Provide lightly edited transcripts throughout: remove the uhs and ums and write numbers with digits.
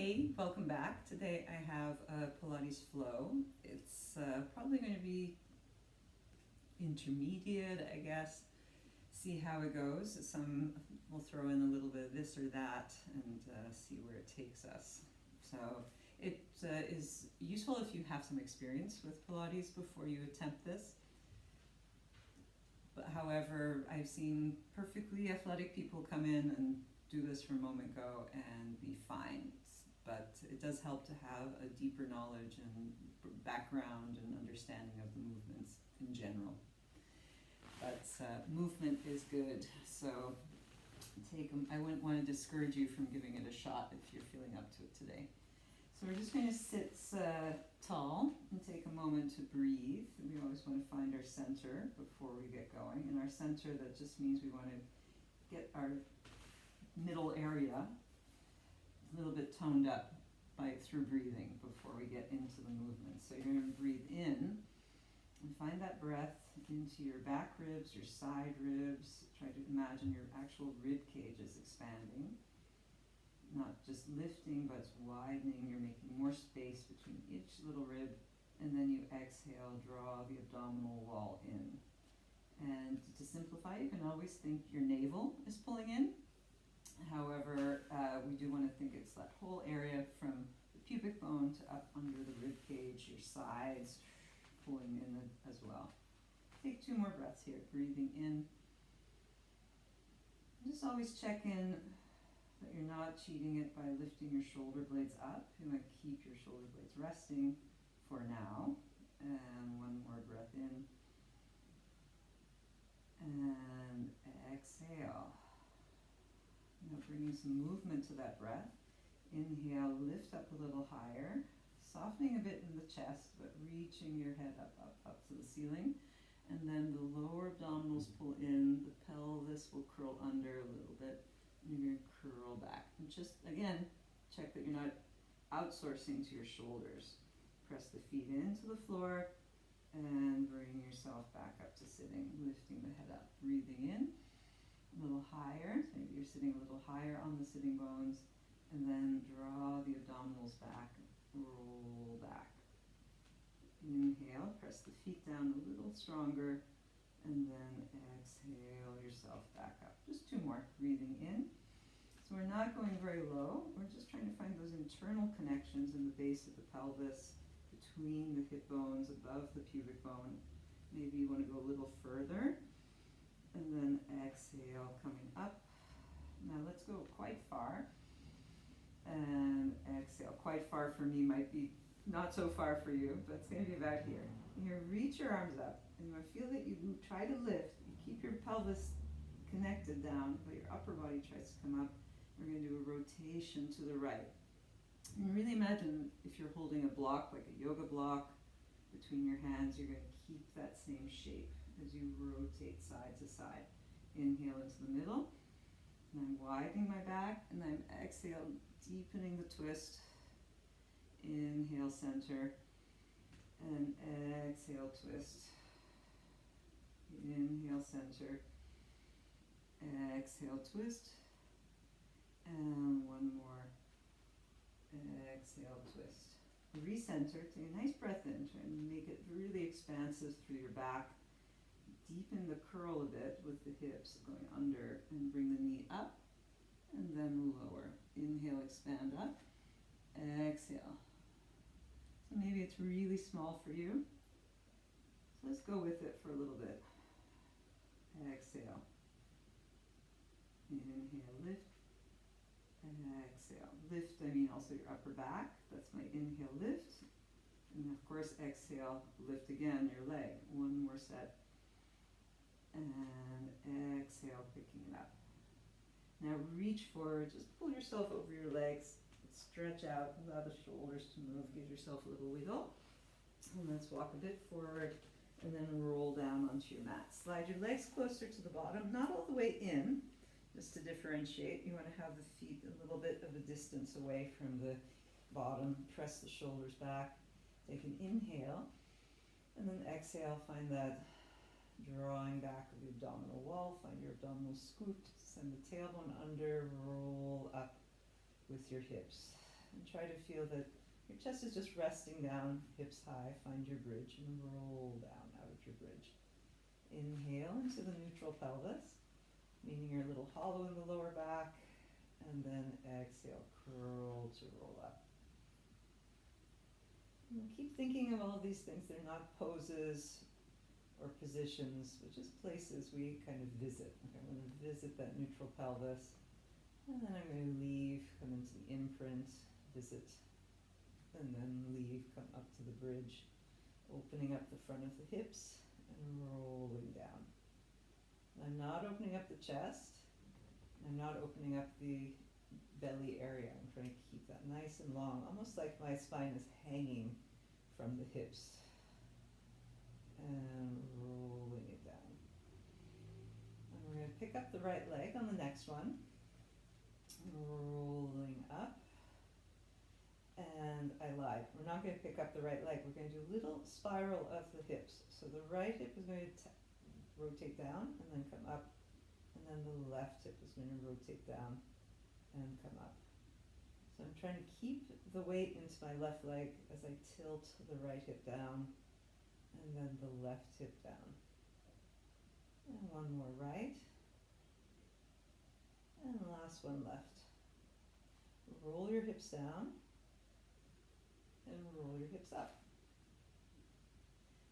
Hey, welcome back. Today I have a Pilates flow. It's probably going to be intermediate, I guess. See how it goes. Some we'll throw in a little bit of this or that and see where it takes us. So it is useful if you have some experience with Pilates before you attempt this. But however, I've seen perfectly athletic people come in and do this from a moment ago and be fine. But it does help to have a deeper knowledge and background and understanding of the movements in general. But movement is good, so I wouldn't want to discourage you from giving it a shot if you're feeling up to it today. So we're just going to sit tall and take a moment to breathe. We always want to find our center before we get going. And our center, that just means we want to get our middle area a little bit toned up through breathing before we get into the movement. So you're going to breathe in and find that breath into your back ribs, your side ribs. Try to imagine your actual rib cage is expanding. Not just lifting, but it's widening. You're making more space between each little rib. And then you exhale, draw the abdominal wall in. And to simplify, you can always think your navel is pulling in. However, we do want to think it's that whole area from the pubic bone to up under the rib cage, your sides pulling in as well. Take 2 more breaths here, breathing in. Just always check in that you're not cheating it by lifting your shoulder blades up. You want to keep your shoulder blades resting for now. And 1 more breath in. And exhale. Now bringing some movement to that breath. Inhale, lift up a little higher, softening a bit in the chest, but reaching your head up to the ceiling. And then the lower abdominals pull in, the pelvis will curl under a little bit, and you're going to curl back. And just, again, check that you're not outsourcing to your shoulders. Press the feet into the floor, and bring yourself back up to sitting, lifting the head up, breathing in. A little higher, so maybe you're sitting a little higher on the sitting bones, and then draw the abdominals back, roll back. Inhale, press the feet down a little stronger, and then exhale yourself back up. Just 2 more, breathing in. So we're not going very low, we're just trying to find those internal connections in the base of the pelvis, between the hip bones, above the pubic bone. Maybe you want to go a little further. And then exhale, coming up. Now let's go quite far. And exhale. Quite far for me might be not so far for you, but it's going to be about here. Here, reach your arms up. And I feel that you try to lift. You keep your pelvis connected down, but your upper body tries to come up. We're going to do a rotation to the right. And really imagine if you're holding a block, like a yoga block, between your hands, you're going to keep that same shape as you rotate side to side. Inhale into the middle, and I'm widening my back, and I'm exhale, deepening the twist. Inhale, center, and exhale, twist. Inhale, center, exhale, twist, and 1 more. Exhale, twist. Recenter, take a nice breath in, try and make it really expansive through your back. Deepen the curl a bit with the hips going under, and bring the knee up and then lower. Inhale, expand up. Exhale. So maybe it's really small for you. So let's go with it for a little bit. Exhale. Inhale, lift. Exhale. Lift, I mean also your upper back. That's my inhale, lift. And of course, exhale, lift again your leg. 1 more set. And exhale, picking it up. Now reach forward, just pull yourself over your legs, stretch out, allow the shoulders to move, give yourself a little wiggle. And let's walk a bit forward and then roll down onto your mat. Slide your legs closer to the bottom, not all the way in, just to differentiate. You want to have the feet a little bit of a distance away from the bottom. Press the shoulders back. Take an inhale, and then exhale, find that drawing back of the abdominal wall, find your abdominal scoop, send the tailbone under, roll up with your hips. and try to feel that your chest is just resting down, hips high. Find your bridge and roll down out of your bridge. Inhale into the neutral pelvis, meaning you're a little hollow in the lower back, and then exhale, curl to roll up. And keep thinking of all of these things. They're not poses or positions, but just places we kind of visit. Okay, I'm going to visit that neutral pelvis, and then I'm going to leave, come into the imprint, visit, and then leave, come up to the bridge, opening up the front of the hips and rolling down. I'm not opening up the chest. I'm not opening up the belly area. I'm trying to keep that nice and long, almost like my spine is hanging from the hips. And rolling it down. And we're going to pick up the right leg on the next one. Rolling up. And I lied. We're not going to pick up the right leg. We're going to do a little spiral of the hips. So the right hip is going to rotate down and then come up. And then the left hip is going to rotate down and come up. So I'm trying to keep the weight into my left leg as I tilt the right hip down. And then the left hip down. And one more right. And last one left. Roll your hips down. And roll your hips up.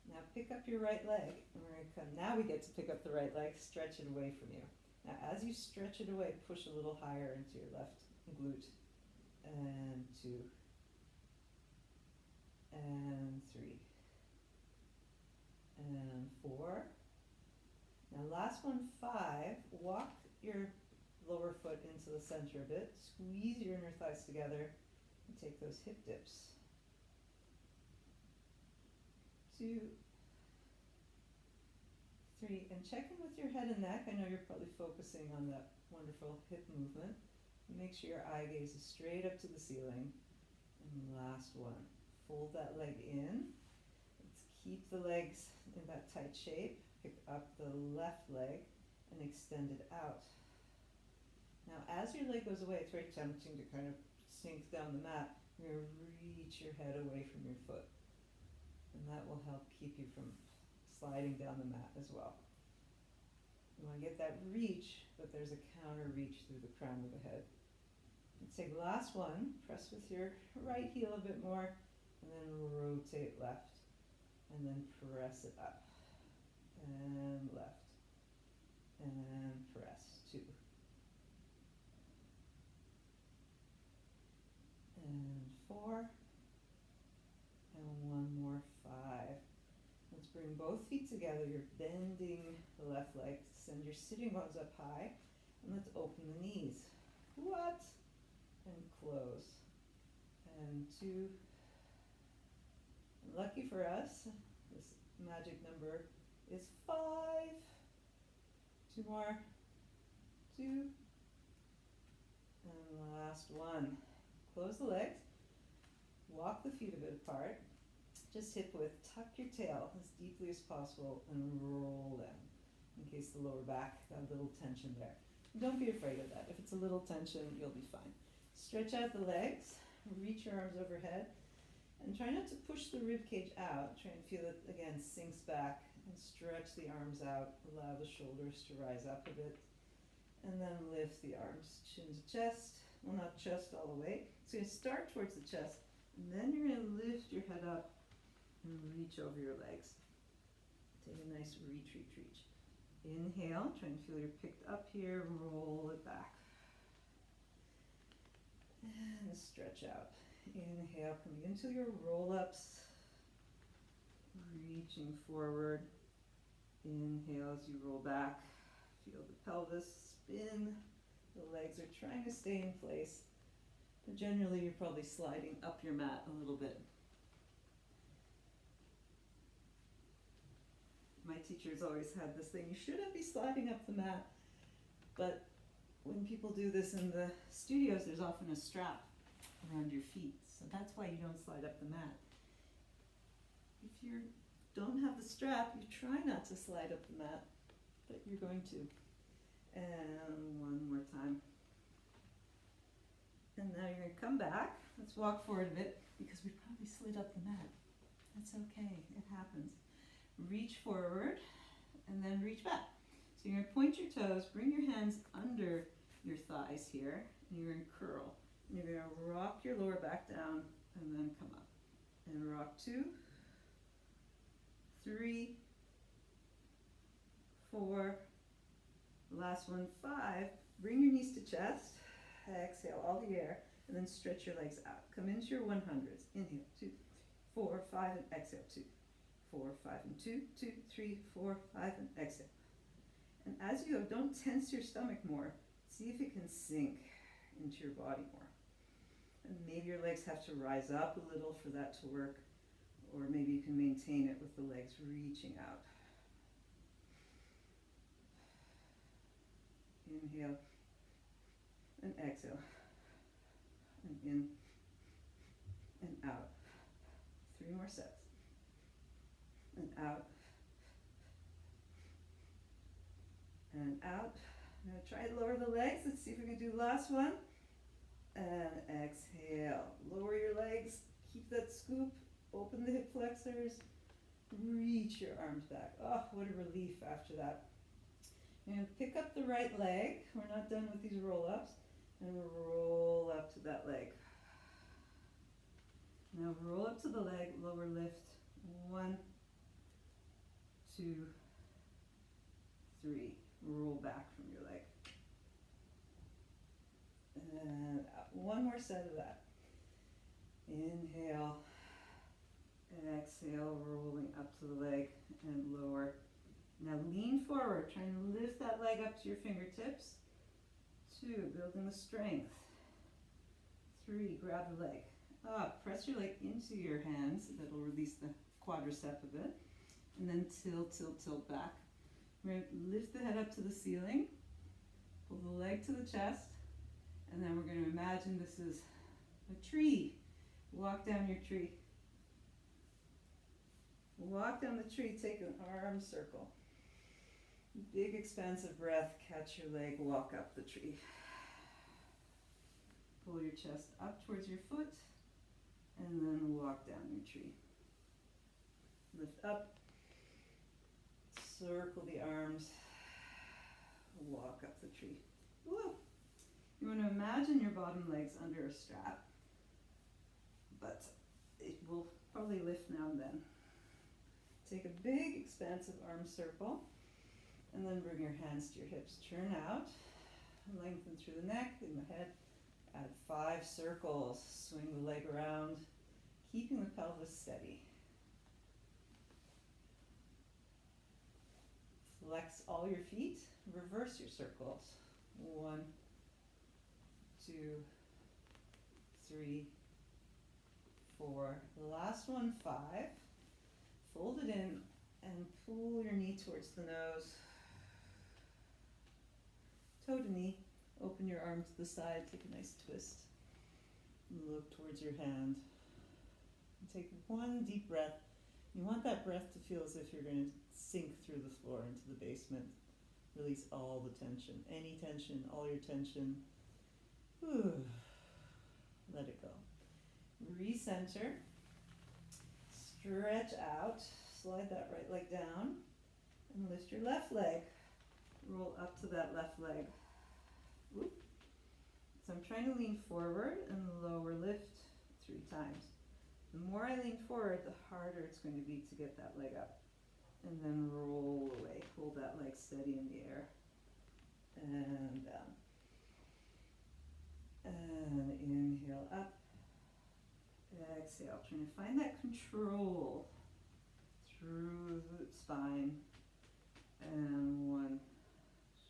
Now pick up your right leg. And we're going to come. Now we get to pick up the right leg. Stretch it away from you. Now as you stretch it away, push a little higher into your left glute. And 2. And 3. And 4. Now last one, 5. Walk your lower foot into the center a bit. Squeeze your inner thighs together and take those hip dips. 2, 3. And check in with your head and neck. I know you're probably focusing on that wonderful hip movement. Make sure your eye gaze is straight up to the ceiling. And last one. Fold that leg in. Keep the legs in that tight shape. Pick up the left leg and extend it out. Now as your leg goes away, it's very tempting to kind of sink down the mat. You're going to reach your head away from your foot. And that will help keep you from sliding down the mat as well. You want to get that reach, but there's a counter reach through the crown of the head. Let's take the last one. Press with your right heel a bit more, and then rotate left. And then press it up, and left, and press, 2, and 4, and one more, 5. Let's bring both feet together. You're bending the left leg. Send your sitting bones up high, and let's open the knees. What? And close, and 2. Lucky for us, this magic number is 5. 2 more. 2. And last one. Close the legs. Walk the feet a bit apart. Just hip width. Tuck your tail as deeply as possible and roll down. In case the lower back got a little tension there. Don't be afraid of that. If it's a little tension, you'll be fine. Stretch out the legs. Reach your arms overhead. And try not to push the rib cage out. Try and feel it, again, sinks back. And stretch the arms out. Allow the shoulders to rise up a bit. And then lift the arms. Chin to chest. Well, not chest all the way. So you start towards the chest. And then you're going to lift your head up and reach over your legs. Take a nice reach, reach, reach. Inhale. Try and feel you're picked up here. Roll it back. And stretch out. Inhale, coming into your roll-ups, reaching forward. Inhale as you roll back. Feel the pelvis spin. The legs are trying to stay in place. But generally, you're probably sliding up your mat a little bit. My teachers always had this thing, you shouldn't be sliding up the mat. But when people do this in the studios, there's often a strap around your feet. So that's why you don't slide up the mat. If you don't have the strap, you try not to slide up the mat, but you're going to. And one more time. And now you're going to come back. Let's walk forward a bit because we probably slid up the mat. That's okay, it happens. Reach forward and then reach back. So you're going to point your toes, bring your hands under your thighs here, and you're going to curl. And you're going to rock your lower back down and then come up. And rock 2, 3, 4, last one, 5. Bring your knees to chest. Exhale all the air, and then stretch your legs out. Come into your 100s. Inhale, 2, 4, 5, and exhale, 2, 4, 5, and 2, 2, 3, 4, 5, and exhale. And as you go, don't tense your stomach more. See if it can sink into your body more. And maybe your legs have to rise up a little for that to work, or maybe you can maintain it with the legs reaching out. Inhale and exhale, and in and out. 3 more sets. And out and out. I'm going to try to lower the legs. Let's see if we can do the last one. And exhale. Lower your legs. Keep that scoop. Open the hip flexors. Reach your arms back. Oh, what a relief after that. You're going to pick up the right leg. We're not done with these roll-ups. And roll up to that leg. Now roll up to the leg, lower lift. 1, 2, 3. Roll back from your leg. And out. 1 more set of that. Inhale. Exhale, rolling up to the leg and lower. Now lean forward, trying to lift that leg up to your fingertips. 2, building the strength. 3, grab the leg. Up, press your leg into your hands. That'll release the quadricep a bit. And then tilt, tilt, tilt back. We're going to lift the head up to the ceiling. Pull the leg to the chest. And then we're going to imagine this is a tree. Walk down your tree. Walk down the tree, take an arm circle. Big expansive breath, catch your leg, walk up the tree. Pull your chest up towards your foot, and then walk down your tree. Lift up, circle the arms, walk up the tree. Woo. You want to imagine your bottom leg's under a strap, but it will probably lift now and then. Take a big expansive arm circle, and then bring your hands to your hips. Turn out, lengthen through the neck, in the head. Add 5 circles. Swing the leg around, keeping the pelvis steady. Flex all your feet. Reverse your circles. 1, 2, 3, 4. Last one, 5. Fold it in and pull your knee towards the nose. Toe to knee. Open your arm to the side. Take a nice twist. Look towards your hand. And take 1 deep breath. You want that breath to feel as if you're going to sink through the floor into the basement. Release all the tension. Any tension, all your tension. Whew. Let it go. Recenter. Stretch out, slide that right leg down, and lift your left leg. Roll up to that left leg. Whoop. So I'm trying to lean forward and lower lift 3 times. The more I lean forward, the harder it's going to be to get that leg up. And then roll away. Hold that leg steady in the air. And down. And inhale up. Exhale, trying to find that control through the spine. And 1.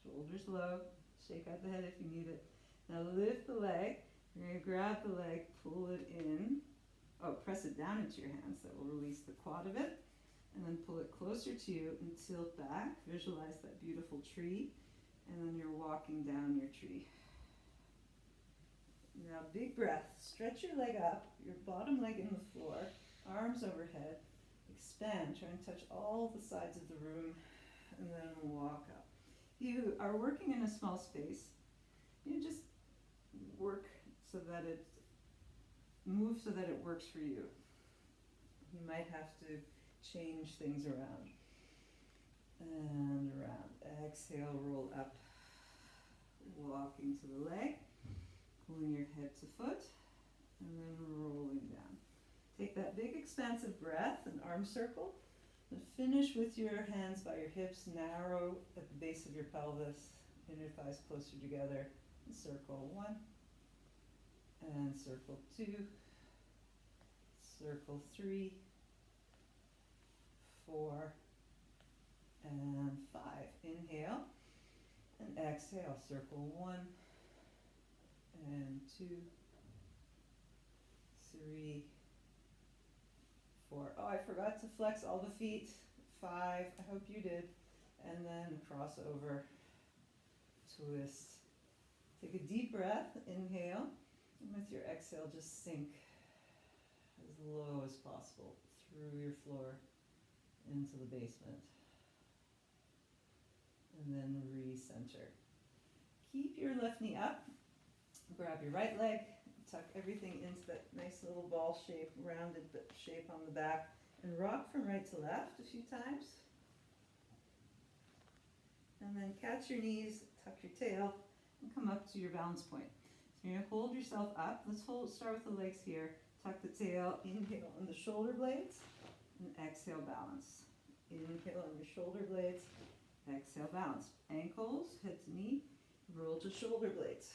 Shoulders low. Shake out the head if you need it. Now lift the leg. You're going to grab the leg, pull it in. Oh, press it down into your hands. That will release the quad of it. And then pull it closer to you and tilt back. Visualize that beautiful tree. And then you're walking down your tree. Now big breath, stretch your leg up, your bottom leg in the floor, arms overhead, expand, try and touch all the sides of the room, and then walk up. If you are working in a small space, you just work so that it's Move so that it works for you. You might have to change things around. And around. Exhale, roll up. Walking to the leg. Pulling your head to foot. And then rolling down. Take that big expansive breath, an arm circle. And finish with your hands by your hips, narrow at the base of your pelvis. Inner thighs closer together. And circle 1. And circle 2. Circle 3. 4. And 5. Inhale. And exhale. Circle 1. And 2. 3. 4. Oh, I forgot to flex all the feet. 5. I hope you did. And then cross over. Twist. Take a deep breath. Inhale. And with your exhale, just sink as low as possible through your floor into the basement. And then recenter. Keep your left knee up. Grab your right leg. Tuck everything into that nice little ball shape, rounded shape on the back. And rock from right to left a few times. And then catch your knees, tuck your tail, and come up to your balance point. So you're going to hold yourself up. Let's start with the legs here. Tuck the tail, inhale on the shoulder blades, and exhale, balance. Inhale on your shoulder blades, exhale, balance. Ankles, head to knee, roll to shoulder blades,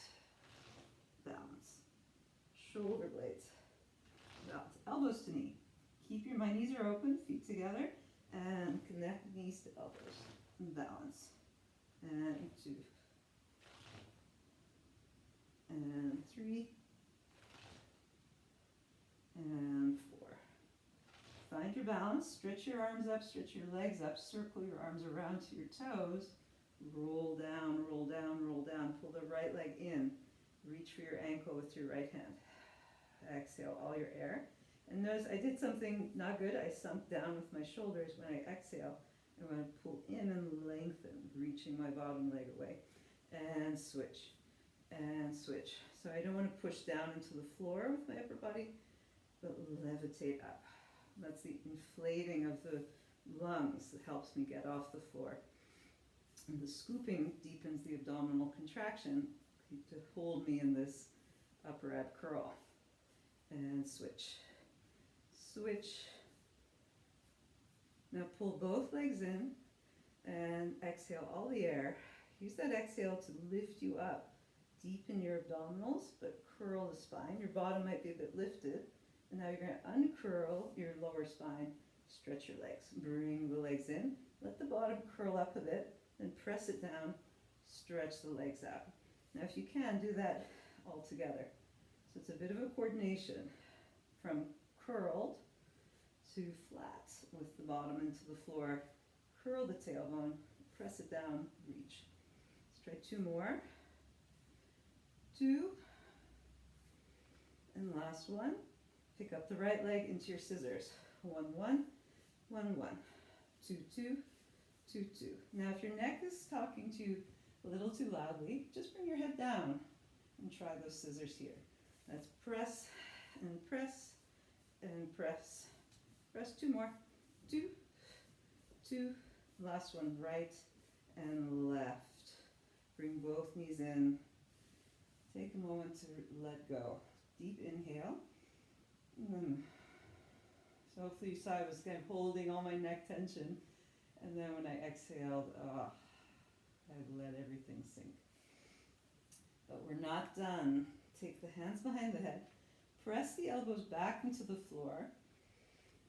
balance. Shoulder blades, balance. Elbows to knee. Keep my knees are open, feet together, and connect knees to elbows, and balance. And 2. And 3. And 4. Find your balance, stretch your arms up, stretch your legs up, circle your arms around to your toes, roll down, roll down, roll down, pull the right leg in, reach for your ankle with your right hand. Exhale all your air. And notice I did something not good, I sunk down with my shoulders. When I exhale, I'm going to pull in and lengthen, reaching my bottom leg away, and switch, and switch. So I don't want to push down into the floor with my upper body, but levitate up. That's the inflating of the lungs that helps me get off the floor. And the scooping deepens the abdominal contraction to hold me in this upper ab curl. And switch. Switch. Now pull both legs in and exhale all the air. Use that exhale to lift you up. Deepen your abdominals, but curl the spine. Your bottom might be a bit lifted. And now you're going to uncurl your lower spine. Stretch your legs. Bring the legs in. Let the bottom curl up a bit. Then press it down. Stretch the legs out. Now if you can, do that all together. So it's a bit of a coordination from curled to flat with the bottom into the floor. Curl the tailbone, press it down, reach. Let's try 2 more. 2. And last one. Pick up the right leg into your scissors. 1, 1, 1, 1. 2, 2, 2, 2. Now if your neck is talking to you a little too loudly, just bring your head down and try those scissors here. Let's press and press and press. Press 2 more. 2, 2. Last one, right and left. Bring both knees in. Take a moment to let go. Deep inhale. So hopefully you saw I was kind of holding all my neck tension. And then when I exhaled, I'd let everything sink. But we're not done. Take the hands behind the head. Press the elbows back into the floor.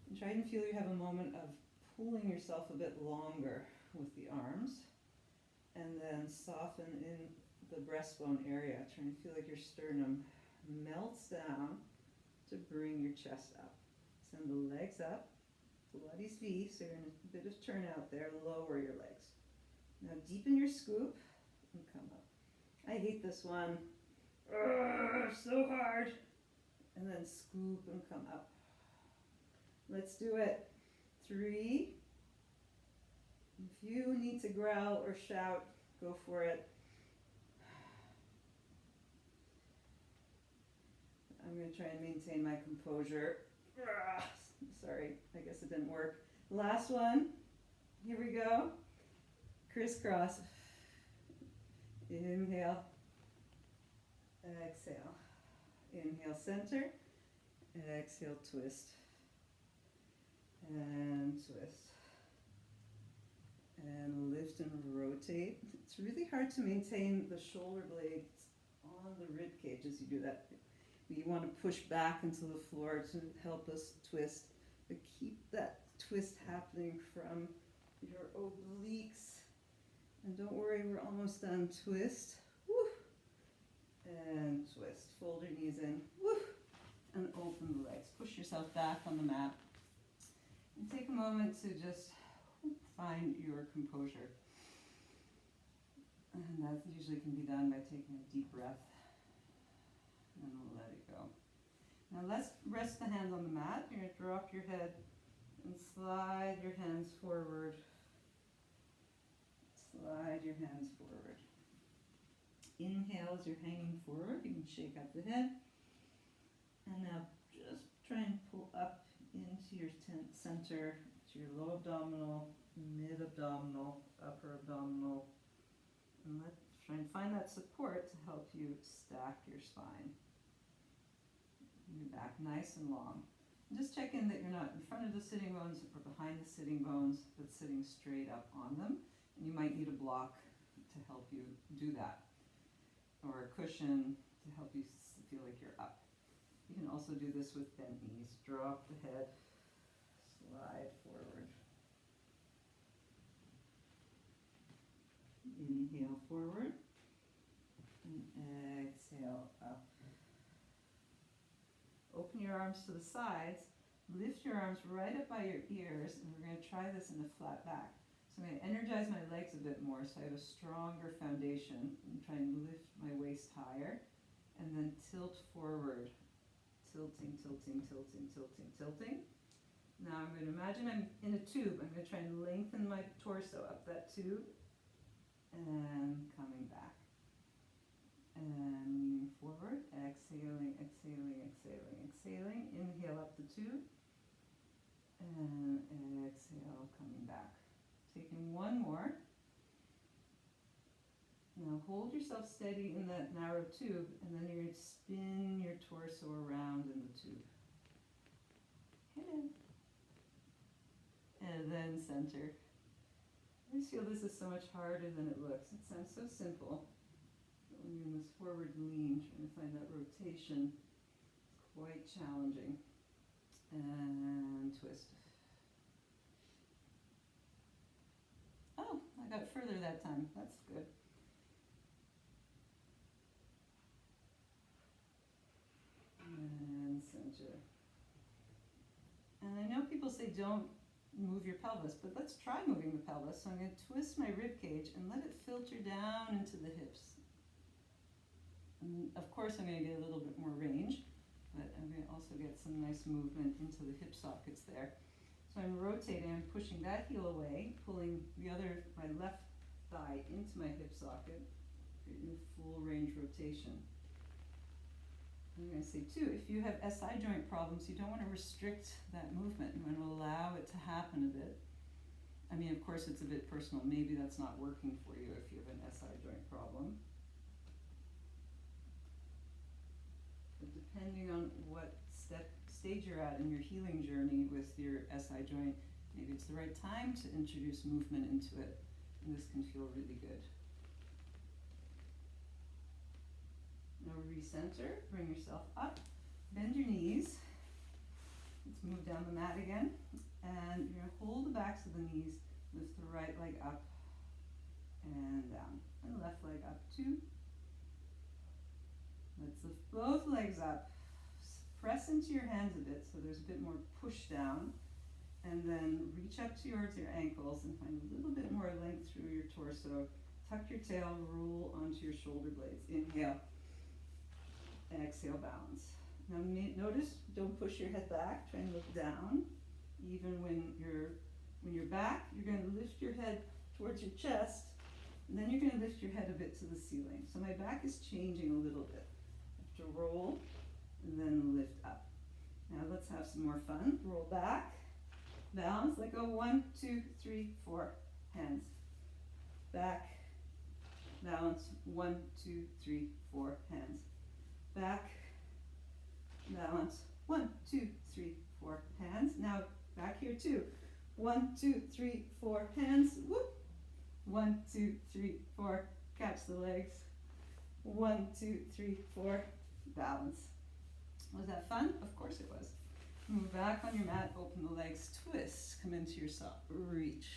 And try and feel you have a moment of pulling yourself a bit longer with the arms. And then soften in the breastbone area. Try and feel like your sternum melts down to bring your chest up. Send the legs up. Pilates V, so you're in a bit of turnout there. Lower your legs. Now deepen your scoop and come up. I hate this one. So hard. And then scoop and come up. Let's do it. 3. If you need to growl or shout, go for it. I'm going to try and maintain my composure. Sorry, I guess it didn't work. Last one. Here we go. Crisscross. Inhale. Exhale. Inhale, center. Exhale, twist. And twist. And lift and rotate. It's really hard to maintain the shoulder blades on the rib cage as you do that. You want to push back into the floor to help us twist, but keep that twist happening from your obliques. And don't worry, we're almost done. Twist. Woo. And twist. Fold your knees in. Woo. And open the legs. Push yourself back on the mat. And take a moment to just find your composure. And that usually can be done by taking a deep breath. And we'll let it go. Now let's rest the hands on the mat. You're going to drop your head and slide your hands forward. Slide your hands forward. Inhale as you're hanging forward. You can shake up the head. And now just try and pull up into your center, to your low abdominal, mid abdominal, upper abdominal. And let's try and find that support to help you stack your spine. Your back nice and long. And just check in that you're not in front of the sitting bones or behind the sitting bones, but sitting straight up on them. And you might need a block to help you do that, or a cushion to help you feel like you're up. You can also do this with bent knees. Drop the head, slide forward. Inhale forward, and exhale up. Open your arms to the sides, lift your arms right up by your ears, and we're going to try this in a flat back. So I'm going to energize my legs a bit more so I have a stronger foundation, and try and lift my waist higher, and then tilt forward. Tilting, tilting, tilting, tilting, tilting. Now I'm going to imagine I'm in a tube. I'm going to try and lengthen my torso up that tube, and coming back. And leaning forward, exhaling, exhaling, exhaling, exhaling. Inhale up the tube, and exhale, coming back. Taking one more. Now hold yourself steady in that narrow tube, and then you're going to spin your torso around in the tube. Hello. And then center. I just feel this is so much harder than it looks. It sounds so simple. But when you're in this forward lean, trying to find that rotation, it's quite challenging. And twist. Oh, I got further that time. That's good. And center. And I know people say don't move your pelvis, but let's try moving the pelvis. So I'm going to twist my rib cage and let it filter down into the hips. And of course I'm going to get a little bit more range, but I'm going to also get some nice movement into the hip sockets there. So I'm rotating, I'm pushing that heel away, pulling my left thigh into my hip socket, creating a full range rotation. I'm going to say too, if you have SI joint problems, you don't want to restrict that movement. You want to allow it to happen a bit. I mean, of course, it's a bit personal. Maybe that's not working for you if you have an SI joint problem. But depending on what stage you're at in your healing journey with your SI joint, maybe it's the right time to introduce movement into it. And this can feel really good. Now recenter, bring yourself up, bend your knees. Let's move down the mat again. And you're going to hold the backs of the knees, lift the right leg up and down. And the left leg up too. Let's lift both legs up. Press into your hands a bit so there's a bit more push down. And then reach up towards your ankles and find a little bit more length through your torso. Tuck your tail, roll onto your shoulder blades. Inhale. Exhale, balance. Now notice, don't push your head back, try and look down. Even when you're back, you're going to lift your head towards your chest, and then you're going to lift your head a bit to the ceiling. So my back is changing a little bit. I have to roll and then lift up. Now let's have some more fun. Roll back, balance, let go, 1, 2, 3, 4, hands. Back, balance, 1, 2, 3, 4, hands. Back, balance, 1, 2, 3, 4, hands. Now back here too. 1, 2, 3, 4, hands. Whoop. 1, 2, 3, 4. Catch the legs. 1, 2, 3, 4. Balance. Was that fun? Of course it was. Move back on your mat. Open the legs. Twist. Come into your soft. Reach.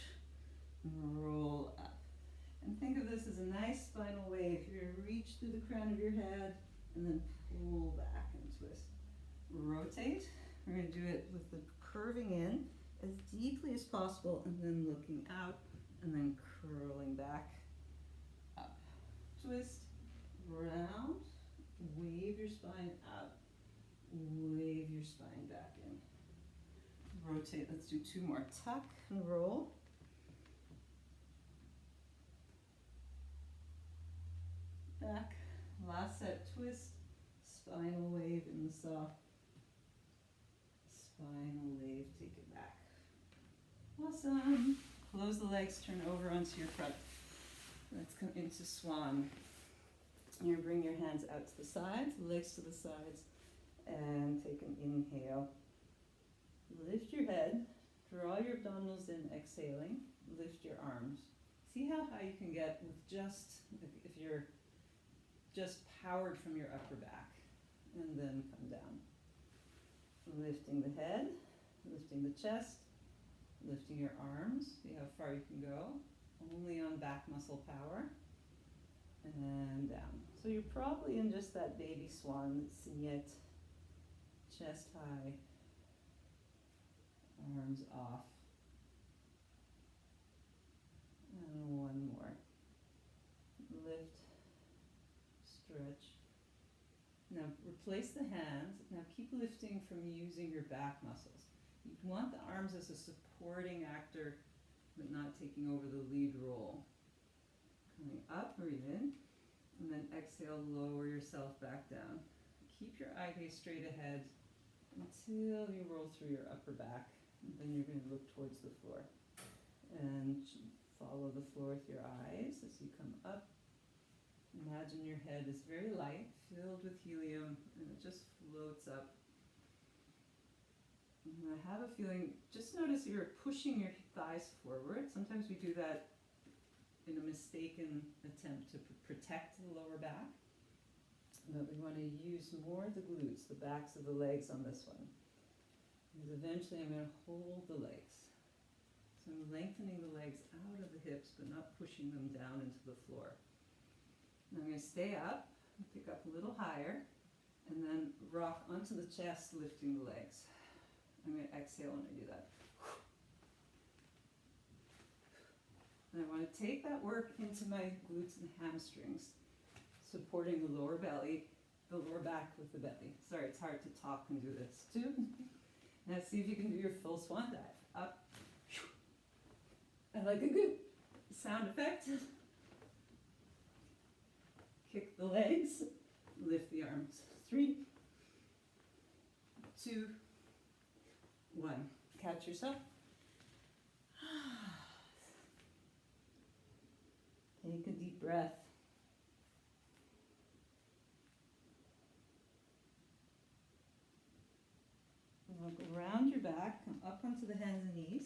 Roll up. And think of this as a nice spinal wave. You're going to reach through the crown of your head and then pull back and twist. Rotate. We're going to do it with the curving in as deeply as possible and then looking out and then curling back up. Twist, round, wave your spine up, wave your spine back in. Rotate, let's do 2 more. Tuck and roll. Back, last set, twist, spinal wave in the soft. Spinal wave, take it back. Awesome. Close the legs, turn over onto your front. Let's come into swan. You're going to bring your hands out to the sides, legs to the sides, and take an inhale. Lift your head, draw your abdominals in, exhaling, lift your arms. See how high you can get with just, if you're just powered from your upper back, and then come down. Lifting the head, lifting the chest, lifting your arms. See how far you can go. Only on back muscle power. And down. So you're probably in just that baby swan, yet chest high, arms off. And 1 more. Lift, stretch. Now replace the hands. Now keep lifting from using your back muscles. You want the arms as a supporting actor, but not taking over the lead role. Coming up, breathe in, and then exhale, lower yourself back down. Keep your eye gaze straight ahead until you roll through your upper back. And then you're going to look towards the floor. And follow the floor with your eyes as you come up. Imagine your head is very light, filled with helium, and it just floats up. And I have a feeling, just notice you're pushing your thighs forward. Sometimes we do that in a mistaken attempt to protect the lower back. But we want to use more the glutes, the backs of the legs on this one. Because eventually I'm going to hold the legs. So I'm lengthening the legs out of the hips, but not pushing them down into the floor. And I'm going to stay up, pick up a little higher, and then rock onto the chest, lifting the legs. I'm going to exhale when I do that. And I want to take that work into my glutes and hamstrings, supporting the lower belly, the lower back with the belly. Sorry, it's hard to talk and do this too. Now see if you can do your full swan dive. Up. I like a good sound effect. Kick the legs, lift the arms. 3, 2, 1. Catch yourself. Take a deep breath. Walk around your back, come up onto the hands and knees,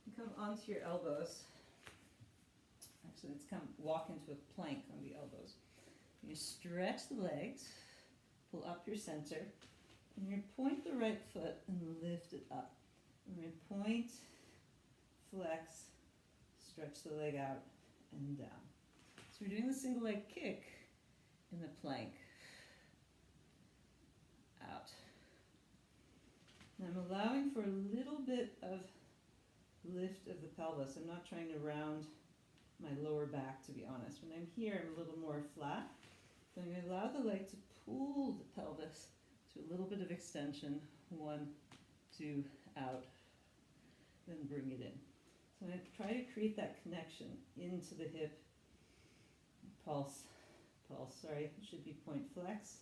and come onto your elbows. Actually, let's come walk into a plank on the elbows. You stretch the legs, pull up your center, and you point the right foot and lift it up. And you point, flex, stretch the leg out and down. So we're doing the single leg kick in the plank. Out. And I'm allowing for a little bit of lift of the pelvis. I'm not trying to round my lower back, to be honest. When I'm here, I'm a little more flat. So I'm going to allow the leg to pull the pelvis to a little bit of extension. 1, 2, out. Then bring it in. So I'm going to try to create that connection into the hip. Pulse, pulse, sorry, it should be point flex,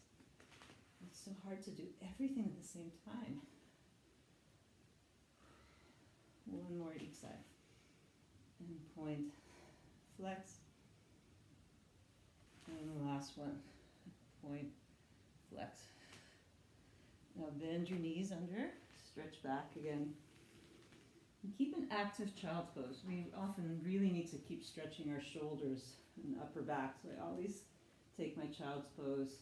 It's so hard to do everything at the same time. One more each side. And point, flex. And the last one, point, flex. Now bend your knees under, stretch back again. And keep an active child's pose. We often really need to keep stretching our shoulders and upper back. So I always take my child's pose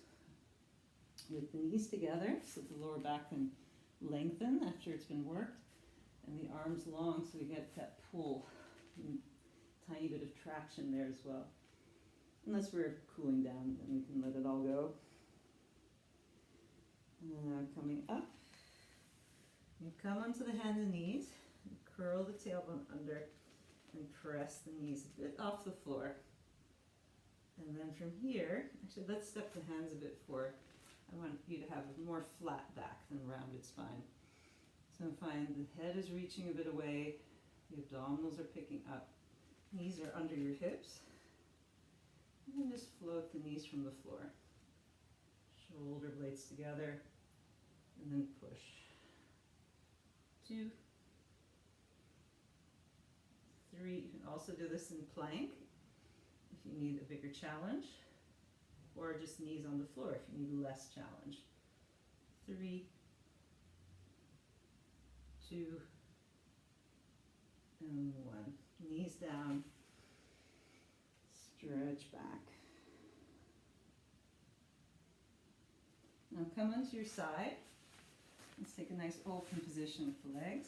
with the knees together so the lower back can lengthen after it's been worked. And the arms long so we get that pull. And tiny bit of traction there as well. Unless we're cooling down, then we can let it all go. And then now coming up. You come onto the hands and knees, and curl the tailbone under, and press the knees a bit off the floor. And then from here, actually let's step the hands a bit forward. I want you to have a more flat back than rounded spine. So find the head is reaching a bit away, the abdominals are picking up, knees are under your hips, and then just float the knees from the floor. Shoulder blades together, and then push. 2, 3, you can also do this in plank if you need a bigger challenge, or just knees on the floor if you need less challenge. 3, 2, and 1. Knees down, stretch back. Now come onto your side. Let's take a nice open position with the legs.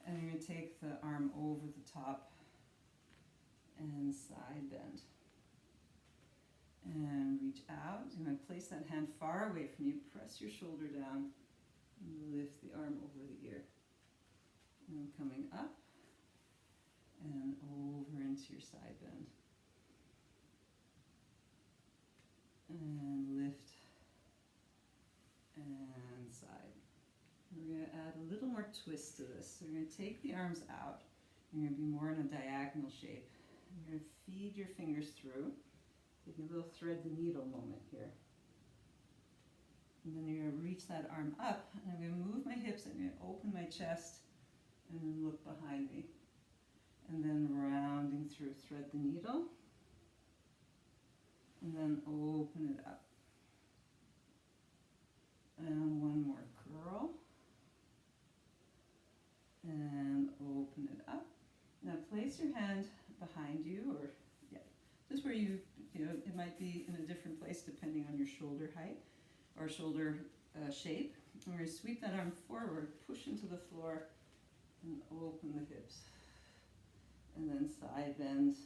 And you're going to take the arm over the top and side bend. And reach out. You're going to place that hand far away from you. Press your shoulder down. And lift the arm over the ear. And coming up and over into your side bend. And lift and side. We're going to add a little more twist to this. So we're going to take the arms out. You're going to be more in a diagonal shape. You're going to feed your fingers through. Taking a little thread the needle moment here. And then you're going to reach that arm up. And I'm going to move my hips. I'm going to open my chest and then look behind me. And then rounding through, thread the needle. And then open it up. And one more curl. And open it up. Now place your hand behind you, or just where you know, it might be in a different place depending on your shoulder height or shoulder shape. And we're going to sweep that arm forward, push into the floor, and open the hips. And then side bend,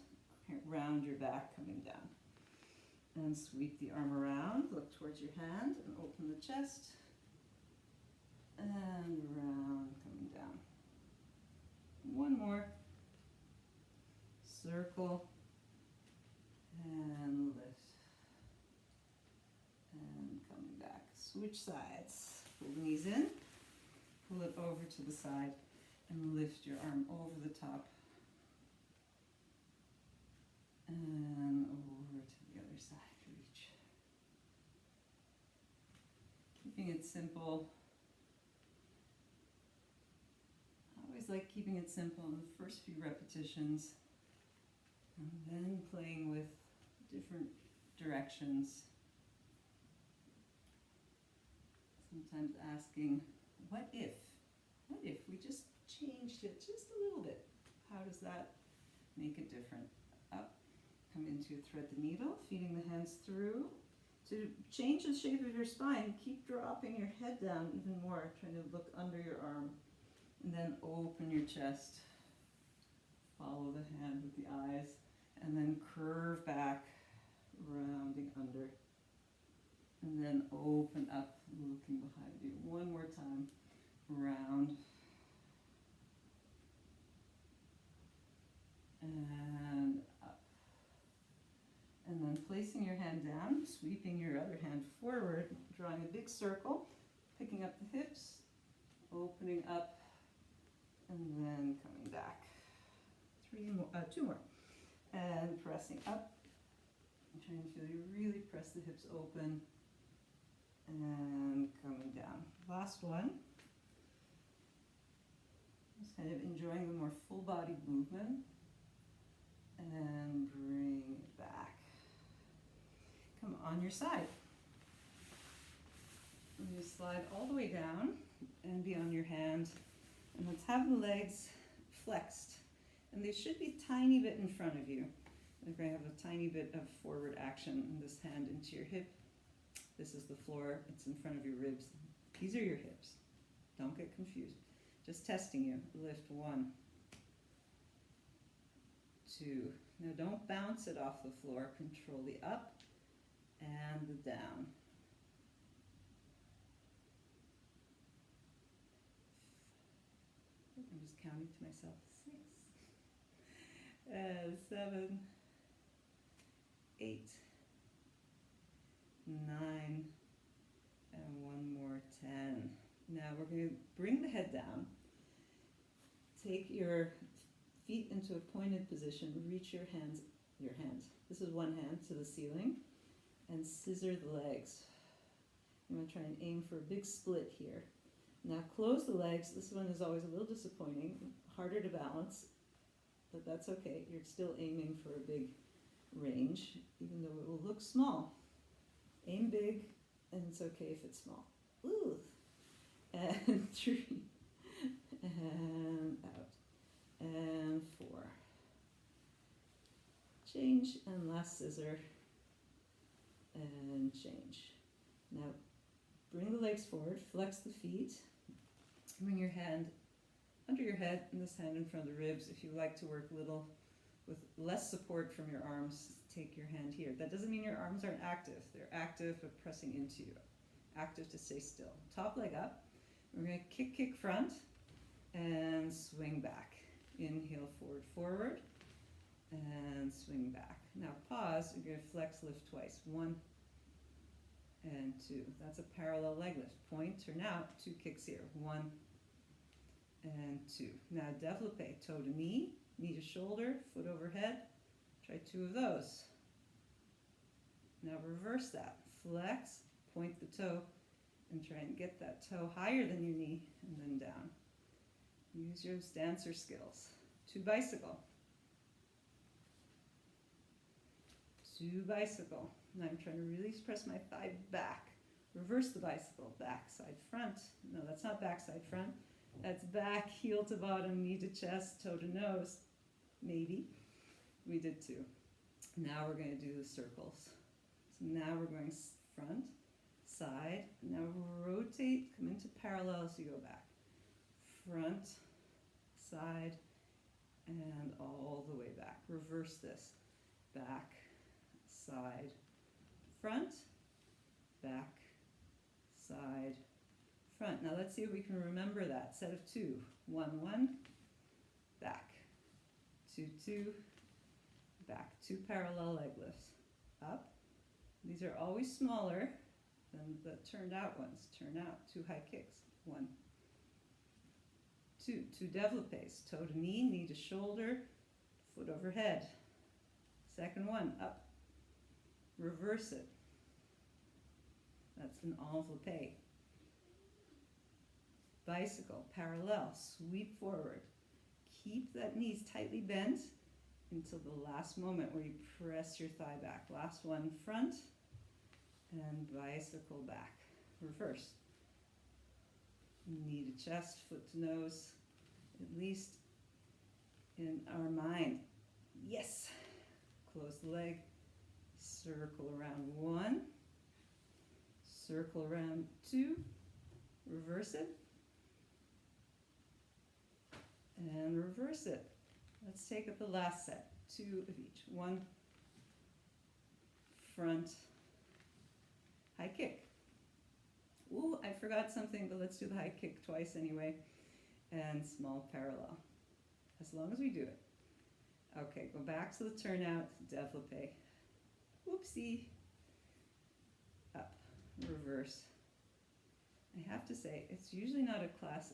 round your back coming down. And sweep the arm around, look towards your hand, and open the chest. And round, coming down. One more. Circle. And lift. And coming back. Switch sides. Pull the knees in. Pull it over to the side. And lift your arm over the top. And over to the other side. Reach. Keeping it simple. I always like keeping it simple in the first few repetitions. And then playing with different directions. Sometimes asking, what if? What if we just changed it just a little bit? How does that make it different? Up, come into thread the needle, feeding the hands through. To change the shape of your spine, keep dropping your head down even more, trying to look under your arm. And then open your chest. Follow the hand with the eyes. And then curve back, rounding under. And then open up, looking behind you. One more time. Round. And up. And then placing your hand down, sweeping your other hand forward, drawing a big circle, picking up the hips, opening up, and then coming back. 2 more. And pressing up. I'm trying to really press the hips open. and coming down. Last one. Just kind of enjoying the more full body movement and bring it back. Come on your side. And you slide all the way down and be on your hand. And let's have the legs flexed. And they should be a tiny bit in front of you. We're going to have a tiny bit of forward action in this hand into your hip. This is the floor. It's in front of your ribs. These are your hips. Don't get confused. Just testing you. Lift 1, 2. Now don't bounce it off the floor. Control the up and the down. I'm just counting to myself. 6, 7, 8, 9, and one more 10. Now we're going to bring the head down. Take your feet into a pointed position. Reach your hands. This is one hand to the ceiling, and scissor the legs. I'm going to try and aim for a big split here. Now close the legs. This one is always a little disappointing, harder to balance, but that's okay. You're still aiming for a big range, even though it will look small. Aim big, and it's okay if it's small. Ooh. And 3, and out, and 4. Change, and last scissor, and change. Now bring the legs forward, flex the feet, bring your hand under your head and this hand in front of the ribs. If you like to work little with less support from your arms, take your hand here. That doesn't mean your arms aren't active. They're active but pressing into you. Active to stay still. Top leg up. We're going to kick front and swing back. Inhale, forward, forward, and swing back. Now pause. You're going to flex, lift twice. 1 and 2. That's a parallel leg lift. Point, turn out, 2 kicks here. 1 and 2. Now développé, toe to knee to shoulder, foot overhead. Try 2 of those. Now reverse that. Flex, point the toe, and try and get that toe higher than your knee, and then down. Use your dancer skills. 2 bicycle. 2 bicycle. Now I'm trying to really press my thigh back. Reverse the bicycle. Back, side, front. No, that's not back, side, front. That's back, heel to bottom, knee to chest, toe to nose. Maybe. We did 2. Now we're going to do the circles. So now we're going front, side. Now rotate, come into parallel as you go back. Front, side, and all the way back. Reverse this. Back, side, front, back, side, front. Now let's see if we can remember that. Set of 2. 1, 1, back. 2, 2, back. 2 parallel leg lifts. Up. These are always smaller than the turned out ones. Turn out. 2 high kicks. 1, 2. 2 développés. Toe to knee to shoulder, foot overhead. Second one. Up. Reverse it. That's an enveloppé. Bicycle, parallel, sweep forward. Keep that knees tightly bent until the last moment where you press your thigh back. Last one, front, and bicycle back. Reverse. Knee to chest, foot to nose, at least in our mind. Yes. Close the leg. Circle around 1. Circle around 2. Reverse it. And reverse it. Let's take up the last set. 2 of each. 1. Front. High kick. Ooh, I forgot something, but let's do the high kick twice anyway. And small parallel. As long as we do it. Okay, go back to the turnout. Développé. Whoopsie. Up. Reverse. I have to say, it's usually not a class.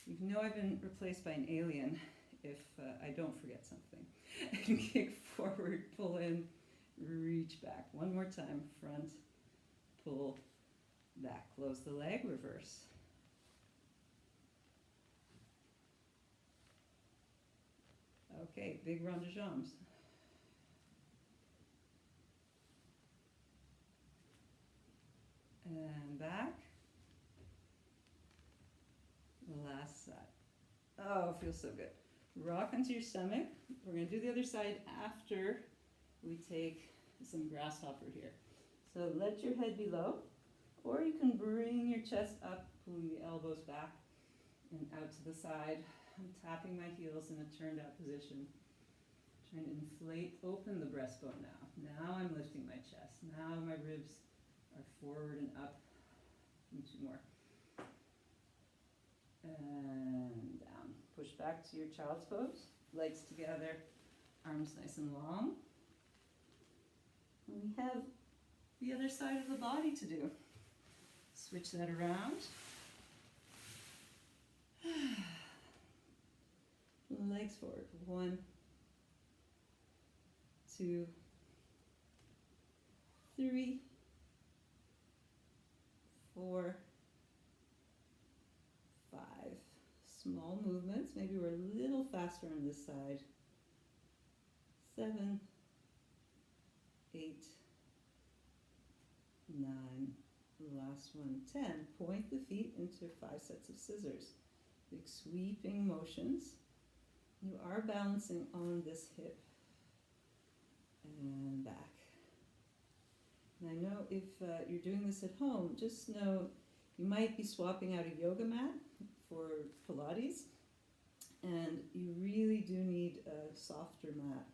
You know I've been replaced by an alien if I don't forget something. I can kick forward, pull in, reach back. One more time. Front, pull, back, close the leg, reverse. Okay, big rond de jambes. And back. Last side. Oh, feels so good. Rock onto your stomach. We're going to do the other side after we take some grasshopper here. So let your head be low, or you can bring your chest up, pulling the elbows back and out to the side. I'm tapping my heels in a turned out position. Trying to inflate, open the breastbone now. Now I'm lifting my chest. Now my ribs are forward and up. And 2 more. And down. Push back to your child's pose. Legs together, arms nice and long. And we have the other side of the body to do. Switch that around. Legs forward. 1, 2, 3, 4, 5. Small movements. Maybe we're a little faster on this side. 7, 8, 9. Last one. 10. Point the feet into 5 sets of scissors. Big sweeping motions. You are balancing on this hip. And back. And I know if you're doing this at home, just know you might be swapping out a yoga mat for Pilates, and you really do need a softer mat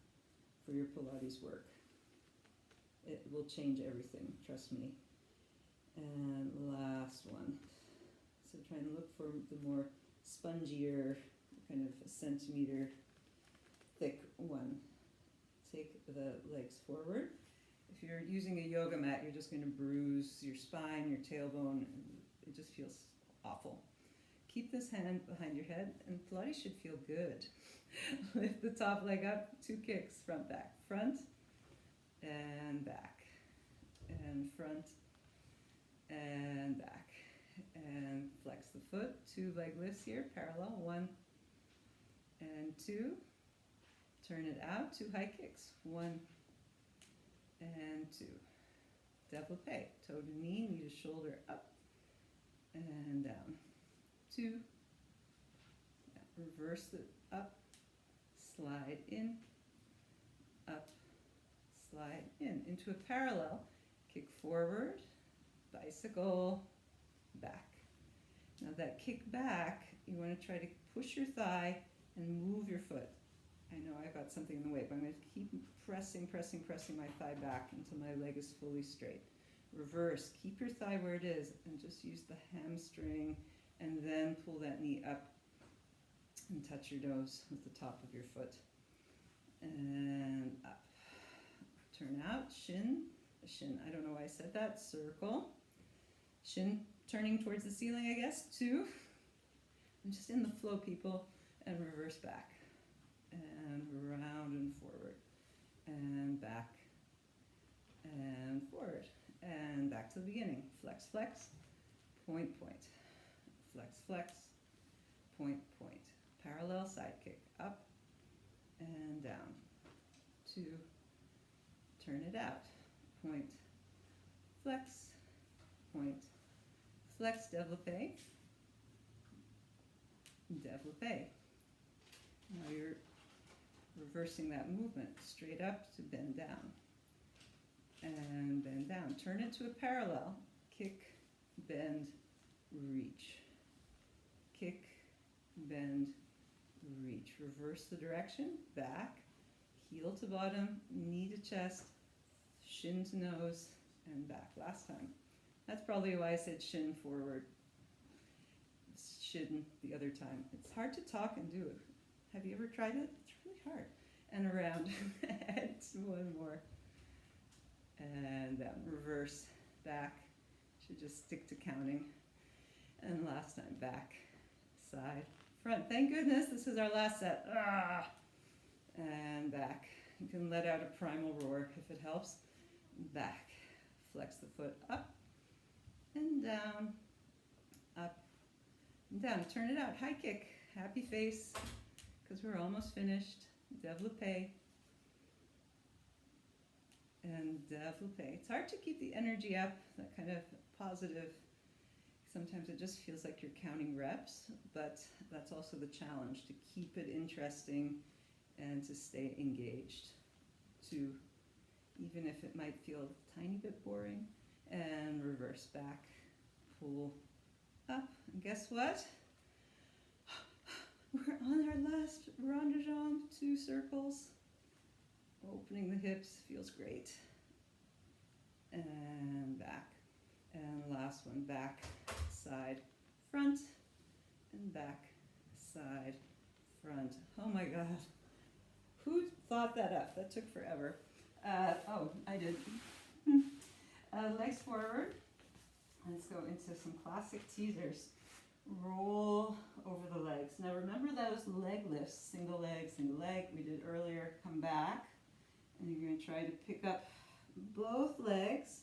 for your Pilates work. It will change everything, trust me. And last one. So try and look for the more spongier, kind of a centimeter thick one. Take the legs forward. If you're using a yoga mat, you're just going to bruise your spine, your tailbone, and it just feels awful. Keep this hand behind your head, and Pilates should feel good. Lift the top leg up, 2 kicks, front, back. Front, and back. And front, and back. And flex the foot, 2 leg lifts here, parallel, 1 and 2. Turn it out, 2 high kicks, 1 and 2. Développé, toe to knee, knee to shoulder, up and down. 2. Now reverse it, up, slide in, up, slide in. Into a parallel, kick forward, bicycle, back. Now that kick back, you want to try to push your thigh and move your foot. I know I've got something in the way, but I'm going to keep pressing my thigh back until my leg is fully straight. Reverse, keep your thigh where it is, and just use the hamstring, and then pull that knee up and touch your nose with the top of your foot. And up. Turn out, shin, I don't know why I said that, circle. Shin turning towards the ceiling, I guess, 2. And just in the flow, people, and reverse back. And round and forward, and back, and forward, and back to the beginning. Flex, flex, point, point. Flex, flex, point, point. Parallel side kick, up and down. 2, turn it out. Point, flex, point, flex, développé, développé. Now you're reversing that movement, straight up to bend down, and bend down. Turn it to a parallel, kick, bend, reach. Kick, bend, reach. Reverse the direction, back, heel to bottom, knee to chest, shin to nose, and back. Last time. That's probably why I said shin forward, shin the other time. It's hard to talk and do it. Have you ever tried it? It's really hard. And around. And 1 more. And down. Reverse. Back. Should just stick to counting. And last time. Back. Side. Front. Thank goodness this is our last set. Ah! And back. You can let out a primal roar if it helps. Back. Flex the foot up and down, up and down. Turn it out, high kick, happy face, because we're almost finished. Développé and développé. It's hard to keep the energy up, that kind of positive. Sometimes it just feels like you're counting reps, but that's also the challenge, to keep it interesting and to stay engaged, to, even if it might feel a tiny bit boring, and reverse back, pull up, and guess what? We're on our last rond de jambe, 2 circles. Opening the hips feels great. And back. And last one, back, side, front, and back, side, front. Oh my God. Who thought that up? That took forever. Oh, I did. Legs forward. Let's go into some classic teasers. Roll over the legs. Now remember those leg lifts, single leg we did earlier. Come back, and you're going to try to pick up both legs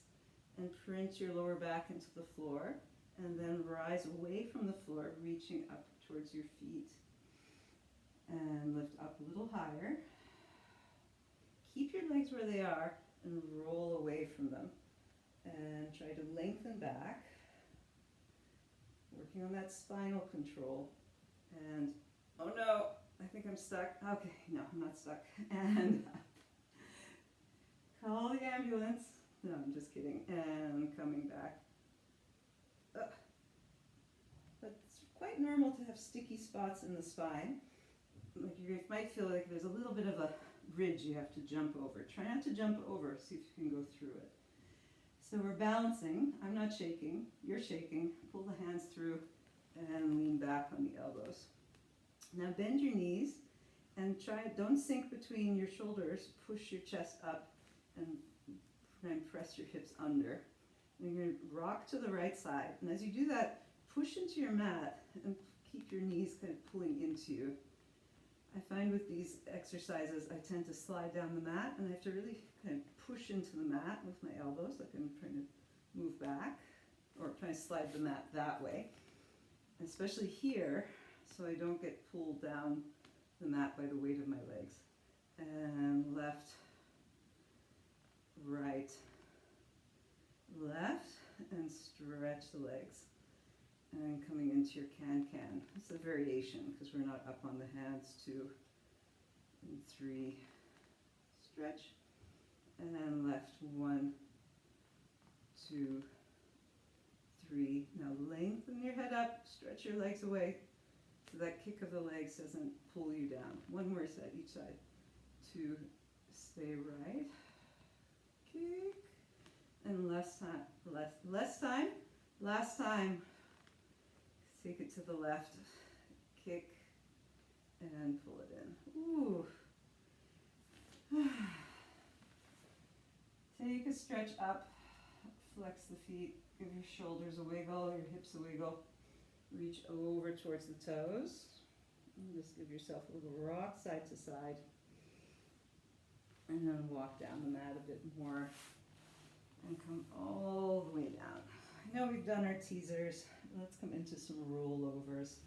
and print your lower back into the floor, and then rise away from the floor, reaching up towards your feet. And lift up a little higher. Keep your legs where they are and roll away from them. And try to lengthen back. Working on that spinal control. And, oh no, I think I'm stuck. Okay, no, I'm not stuck. And up. Call the ambulance. No, I'm just kidding. And coming back. But it's quite normal to have sticky spots in the spine. Like you might feel like there's a little bit of a ridge you have to jump over. Try not to jump over, see if you can go through it. So we're balancing. I'm not shaking. You're shaking. Pull the hands through and lean back on the elbows. Now bend your knees and don't sink between your shoulders. Push your chest up and try and press your hips under. And you're going to rock to the right side. And as you do that, push into your mat and keep your knees kind of pulling into you. I find with these exercises, I tend to slide down the mat, and I have to really kind of push into the mat with my elbows, like I'm trying to move back, or trying to slide the mat that way. Especially here, so I don't get pulled down the mat by the weight of my legs. And left, right, left, and stretch the legs. And coming into your can-can. It's a variation because we're not up on the hands. 2 and 3, stretch. And left, 1, 2, 3. Now lengthen your head up, stretch your legs away so that kick of the legs doesn't pull you down. One more set each side. 2, stay right, kick, and last time. Take it to the left, kick, and pull it in. Ooh. Take a stretch up, flex the feet, give your shoulders a wiggle, your hips a wiggle. Reach over towards the toes. And just give yourself a little rock side to side. And then walk down the mat a bit more. And come all the way down. I know we've done our teasers. Let's come into some rollovers.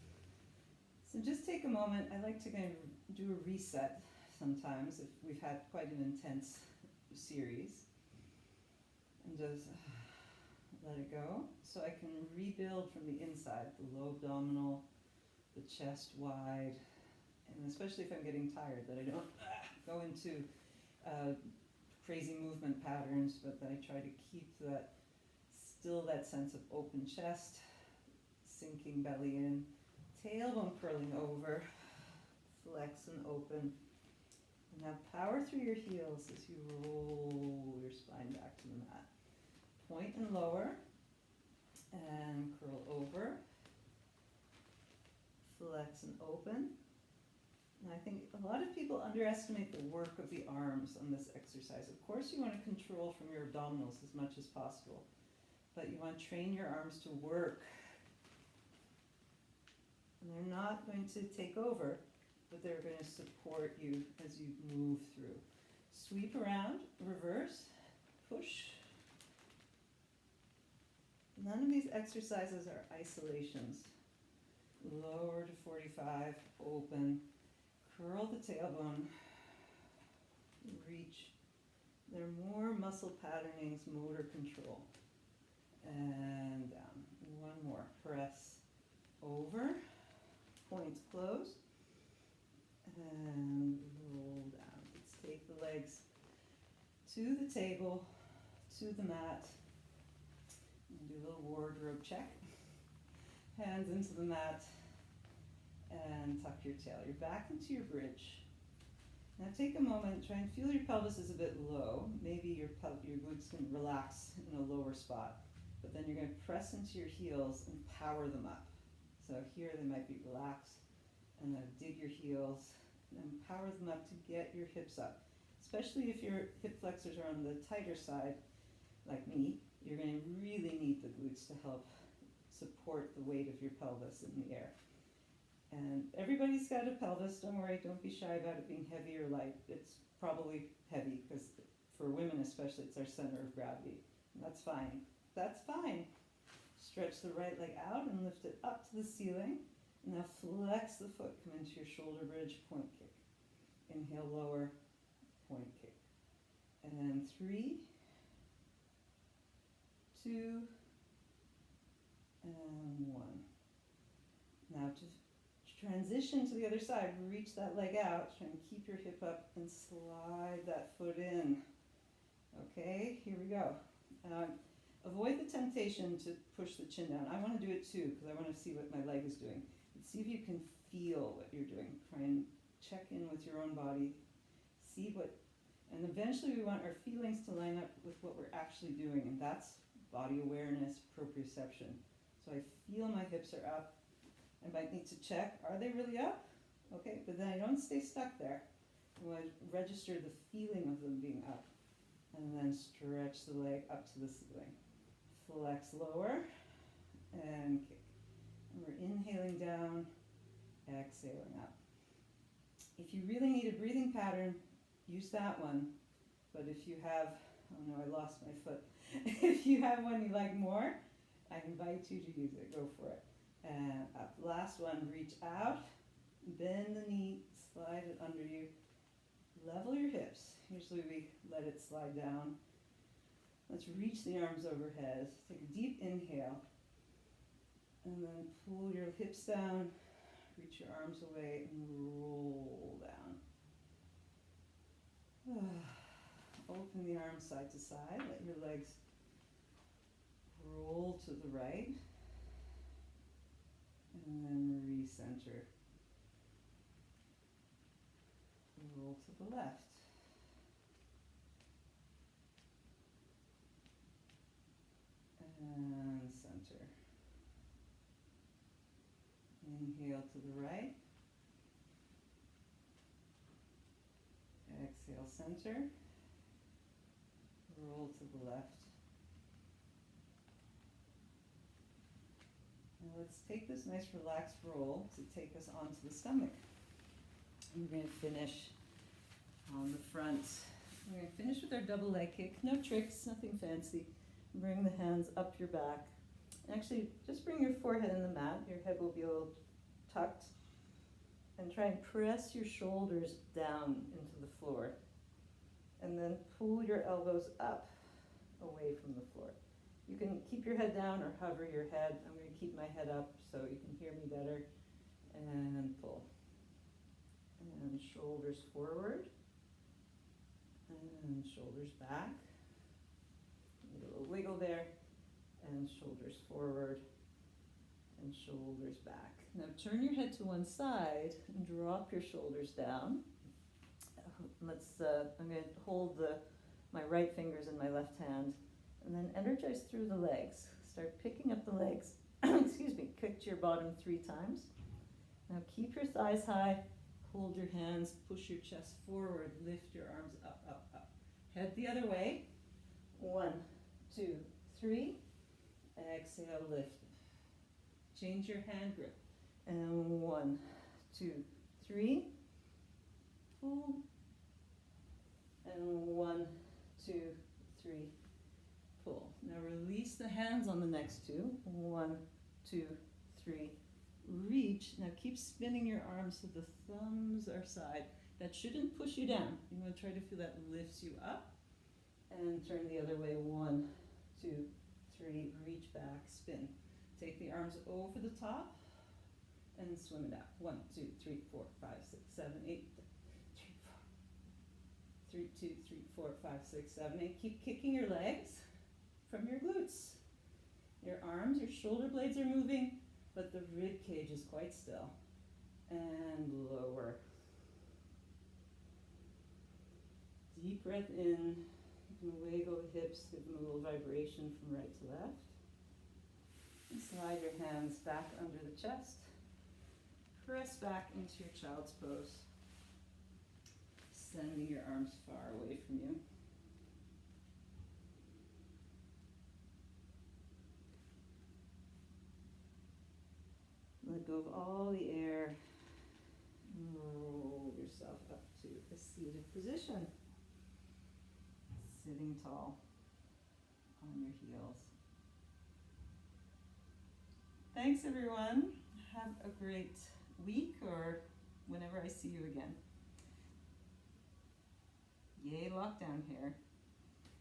So just take a moment. I like to kind of do a reset sometimes if we've had quite an intense series. And just let it go. So I can rebuild from the inside, the low abdominal, the chest wide, and especially if I'm getting tired, that I don't go into crazy movement patterns, but that I try to keep that sense of open chest, sinking belly in, tailbone curling over, flex and open. And now power through your heels as you roll your spine back to the mat. Point and lower, and curl over, flex and open. And I think a lot of people underestimate the work of the arms on this exercise. Of course you want to control from your abdominals as much as possible, but you want to train your arms to work. And they're not going to take over, but they're going to support you as you move through. Sweep around, reverse, push, None of these exercises are isolations. Lower to 45, open, curl the tailbone, reach. They're more muscle patternings, motor control. And down. One more. Press over, points close, and roll down. Let's take the legs to the table, to the mat, and do a little wardrobe check. Hands into the mat, and tuck your tail. You're back into your bridge. Now take a moment, try and feel your pelvis is a bit low. Maybe your glutes can relax in a lower spot. But then you're going to press into your heels and power them up. So here they might be relaxed, and then dig your heels, and power them up to get your hips up. Especially if your hip flexors are on the tighter side, like me, you're going to really need the glutes to help support the weight of your pelvis in the air. And everybody's got a pelvis, don't worry, don't be shy about it being heavy or light. It's probably heavy, because for women especially, it's our center of gravity. And that's fine. That's fine. Stretch the right leg out and lift it up to the ceiling. Now flex the foot, come into your shoulder bridge, point kick. Inhale, lower, point kick. And 3, 2, and 1. Now to transition to the other side, reach that leg out, try and keep your hip up and slide that foot in. Okay, here we go. Avoid the temptation to push the chin down. I want to do it too, because I want to see what my leg is doing. But see if you can feel what you're doing. Try and check in with your own body. See what, and eventually we want our feelings to line up with what we're actually doing, and that's body awareness, proprioception. So I feel my hips are up. I might need to check, are they really up? Okay, but then I don't stay stuck there. I want to register the feeling of them being up. And then stretch the leg up to the ceiling. Flex lower, and kick. And we're inhaling down, exhaling up. If you really need a breathing pattern, use that one. But if you have, oh no, I lost my foot. If you have one you like more, I invite you to use it. Go for it. And up. Last one, reach out, bend the knee, slide it under you. Level your hips. Usually we let it slide down. Let's reach the arms overhead. Take a deep inhale. And then pull your hips down, reach your arms away, and roll down. Open the arms side to side. Let your legs roll to the right. And then recenter. Roll to the left. And center. Inhale to the right. Exhale, center. Roll to the left. Now let's take this nice relaxed roll to take us onto the stomach. And we're going to finish on the front. We're going to finish with our double leg kick. No tricks, nothing fancy. Bring the hands up your back. Actually, just bring your forehead in the mat. Your head will be a little tucked. And try and press your shoulders down into the floor. And then pull your elbows up away from the floor. You can keep your head down or hover your head. I'm going to keep my head up so you can hear me better. And pull. And shoulders forward. And shoulders back. A little wiggle there. And shoulders forward. And shoulders back. Now turn your head to one side and drop your shoulders down. I'm going to hold my right fingers in my left hand. And then energize through the legs. Start picking up the legs. Excuse me. Kick to your bottom 3 times. Now keep your thighs high. Hold your hands. Push your chest forward. Lift your arms up, up, up. Head the other way. 1, 2, 3. Exhale, lift. Change your hand grip. And 1, 2, 3. Pull. And 1, 2, 3. Pull. Now release Release the hands on the next two. 1, 2, 3. Reach. Now keep spinning your arms so the thumbs are side. That shouldn't push you down. You want to try to feel that lifts you up. And turn the other way. 1, 2, 3. Reach back, spin. Take the arms over the top and swim it out. 1, 2, 3, 4, 5, 6, 7, 8. 3, 2, 3, 4, 5, 6, 7, 8. Keep kicking your legs from your glutes. Your arms, your shoulder blades are moving, but the rib cage is quite still. And lower. Deep breath in. You can wiggle the hips, give them a little vibration from right to left. And slide your hands back under the chest. Press back into your child's pose. Sending your arms far away from you. Let go of all the air. Roll yourself up to a seated position. Sitting tall on your heels. Thanks everyone. Have a great week or whenever I see you again. Yay, lockdown here.